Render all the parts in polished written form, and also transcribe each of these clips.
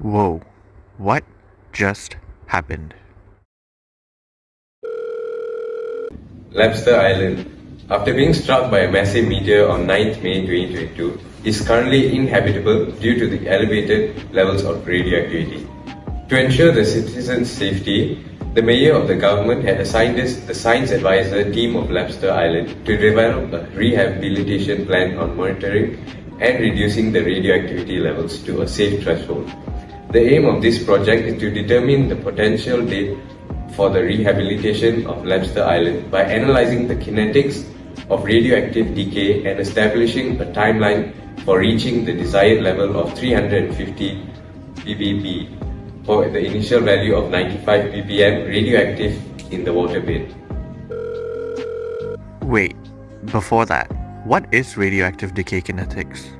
Whoa, what just happened? Labster Island, after being struck by a massive meteor on 9th May 2022, is currently inhabitable due to the elevated levels of radioactivity. To ensure the citizens' safety, the mayor of the government had assigned the science advisor team of Labster Island to develop a rehabilitation plan on monitoring and reducing the radioactivity levels to a safe threshold. The aim of this project is to determine the potential date for the rehabilitation of Labster Island by analyzing the kinetics of radioactive decay and establishing a timeline for reaching the desired level of 350 ppb for the initial value of 95 ppm radioactive in the waterbed. Wait, before that, what is radioactive decay kinetics?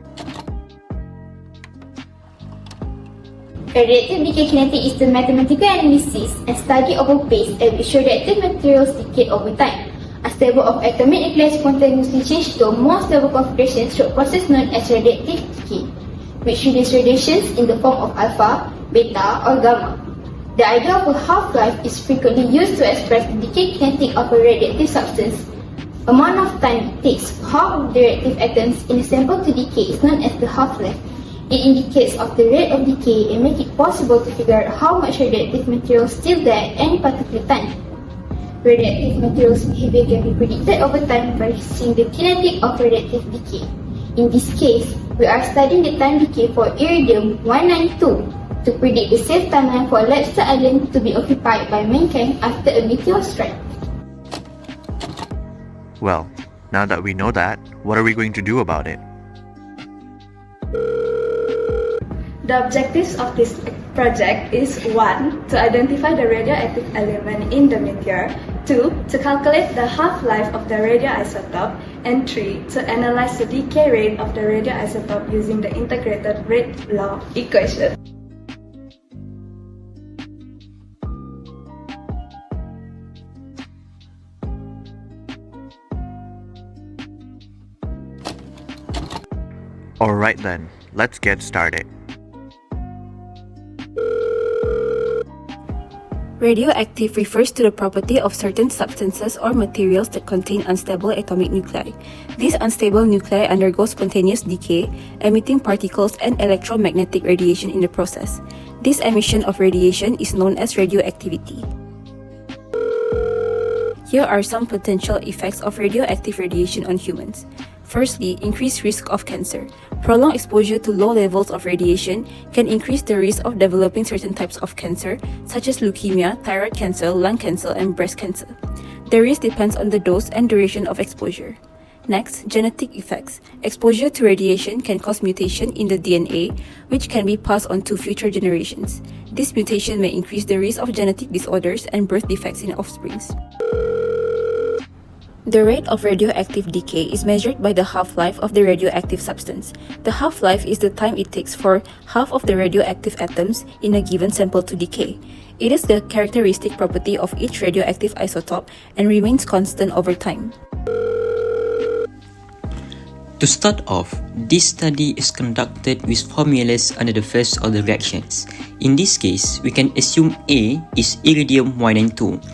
Radioactive decay kinetics is the mathematical analysis and study of a pace at which radioactive materials decay over time. A stable of atomic nuclei spontaneously change to a more stable configuration through a process known as radioactive decay, which releases radiations in the form of alpha, beta, or gamma. The idea of a half-life is frequently used to express the decay kinetic of a radioactive substance. Amount of time it takes for half of the radioactive atoms in a sample to decay is known as the half-life. It indicates of the rate of decay and make it possible to figure out how much radioactive material is still there at any particular time. Radioactive materials behavior can be predicted over time by seeing the kinetic of radioactive decay. In this case, we are studying the time decay for iridium-192 to predict the safe timeline for Labster Island to be occupied by mankind after a meteor strike. Well, now that we know that, what are we going to do about it? The objectives of this project is 1. To identify the radioactive element in the meteor, 2. To calculate the half-life of the radioisotope, and 3. To analyze the decay rate of the radioisotope using the integrated rate law equation. Alright then, let's get started. Radioactive refers to the property of certain substances or materials that contain unstable atomic nuclei. These unstable nuclei undergo spontaneous decay, emitting particles and electromagnetic radiation in the process. This emission of radiation is known as radioactivity. Here are some potential effects of radioactive radiation on humans. Firstly, increased risk of cancer. Prolonged exposure to low levels of radiation can increase the risk of developing certain types of cancer, such as leukemia, thyroid cancer, lung cancer, and breast cancer. The risk depends on the dose and duration of exposure. Next, genetic effects. Exposure to radiation can cause mutation in the DNA, which can be passed on to future generations. This mutation may increase the risk of genetic disorders and birth defects in offsprings. The rate of radioactive decay is measured by the half-life of the radioactive substance. The half-life is the time it takes for half of the radioactive atoms in a given sample to decay. It is the characteristic property of each radioactive isotope and remains constant over time. To start off, this study is conducted with formulas under the first order reactions. In this case, we can assume A is iridium-192,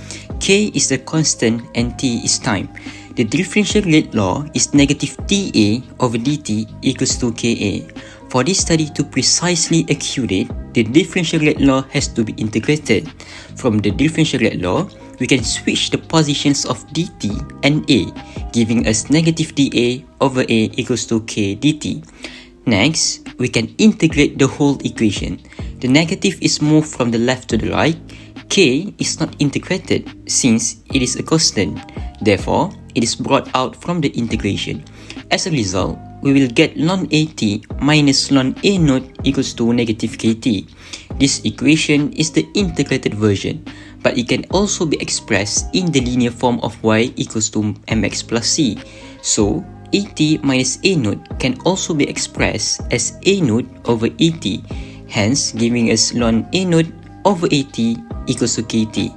K is the constant and T is time. The differential rate law is negative dA over dt equals to Ka. For this study to precisely accurate, the differential rate law has to be integrated. From the differential rate law, we can switch the positions of dt and A, giving us negative dA over A equals to K dt. Next, we can integrate the whole equation. The negative is moved from the left to the right. K is not integrated since it is a constant. Therefore, it is brought out from the integration. As a result, we will get ln AT minus ln A naught equals to negative KT. This equation is the integrated version, but it can also be expressed in the linear form of y equals to mx plus c. So, AT minus A naught can also be expressed as A naught over AT, hence giving us ln A naught over AT equals to KT.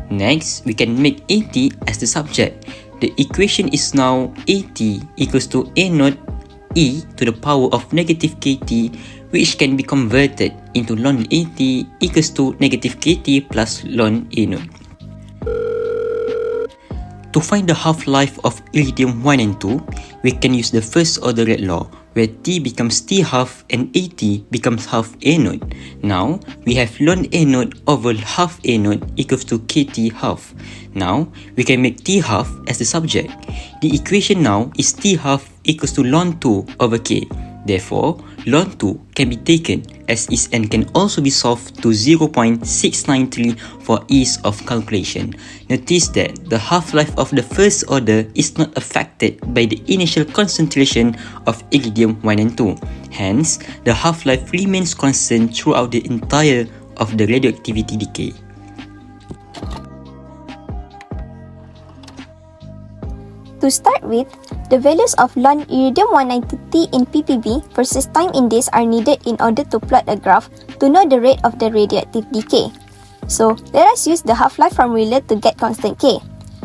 Next, we can make AT as the subject. The equation is now AT equals to A naught e to the power of negative KT, which can be converted into ln AT equals to negative KT plus ln A naught. To find the half-life of iridium 1 and 2, we can use the first order rate law, where T becomes T half and AT becomes half A naught. Now, we have ln A naught over half A naught equals to KT half. Now, we can make T half as the subject. The equation now is T half equals to ln 2 over K. Therefore, ln 2 can be taken as is and can also be solved to 0.693 for ease of calculation. Notice that the half-life of the first order is not affected by the initial concentration of iridium 1 and 2. Hence, the half-life remains constant throughout the entire of the radioactivity decay. To start with, the values of ln iridium 192T in ppb versus time in days are needed in order to plot a graph to know the rate of the radioactive decay. So, let us use the half-life formula to get constant K.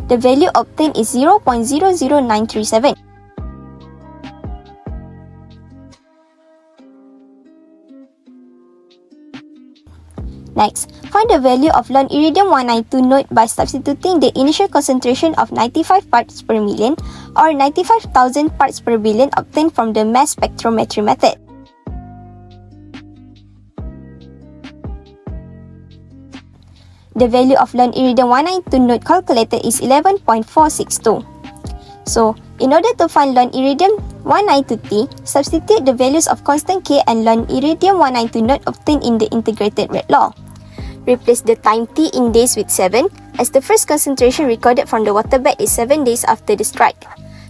The value obtained is 0.00937. Next, find the value of ln iridium 192 node by substituting the initial concentration of 95 parts per million or 95,000 parts per billion obtained from the mass spectrometry method. The value of ln iridium 192 node calculated is 11.462. So, in order to find ln iridium 192T, substitute the values of constant K and ln iridium 192 node obtained in the integrated rate law. Replace the time T in days with 7, as the first concentration recorded from the waterbed is 7 days after the strike.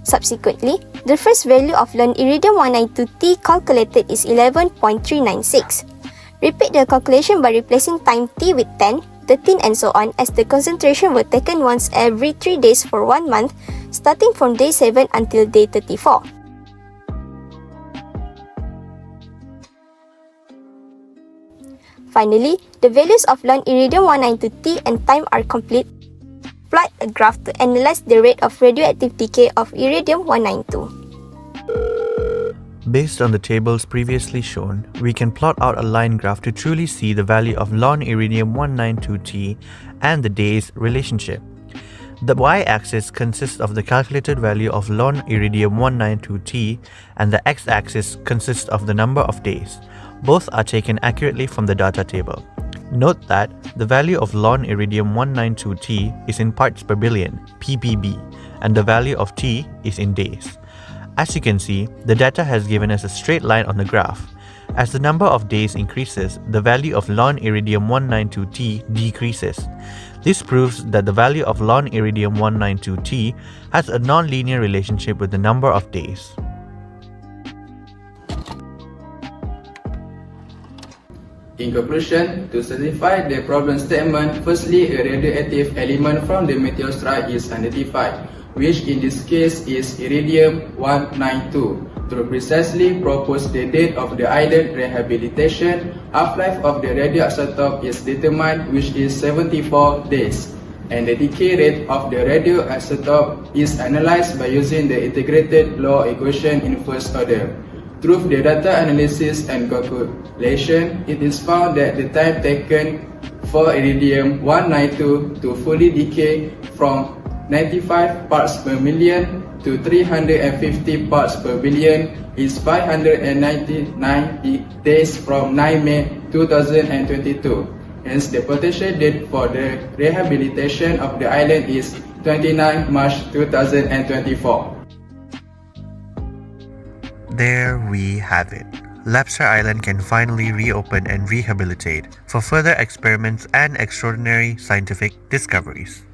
Subsequently, the first value of ln iridium 192T calculated is 11.396. Repeat the calculation by replacing time T with 10, 13 and so on, as the concentration were taken once every 3 days for 1 month, starting from day 7 until day 34. Finally, the values of ln iridium 192T and time are complete. Plot a graph to analyze the rate of radioactive decay of iridium 192. Based on the tables previously shown, we can plot out a line graph to truly see the value of ln iridium 192T and the days relationship. The y-axis consists of the calculated value of ln iridium 192T and the x-axis consists of the number of days. Both are taken accurately from the data table. Note that the value of ln iridium 192T is in parts per billion, ppb, and the value of T is in days. As you can see, the data has given us a straight line on the graph. As the number of days increases, the value of ln iridium 192T decreases. This proves that the value of ln iridium 192T has a non-linear relationship with the number of days. In conclusion, to certify the problem statement, firstly, a radioactive element from the meteor strike is identified, which in this case is iridium 192. To precisely propose the date of the island rehabilitation, half-life of the radioisotope is determined, which is 74 days, and the decay rate of the radioisotope is analyzed by using the integrated law equation in first order. Through the data analysis and calculation, it is found that the time taken for iridium 192 to fully decay from 95 parts per million to 350 parts per billion is 599 days from 9 May 2022. Hence, the potential date for the rehabilitation of the island is 29 March 2024. There we have it. Labster Island can finally reopen and rehabilitate for further experiments and extraordinary scientific discoveries.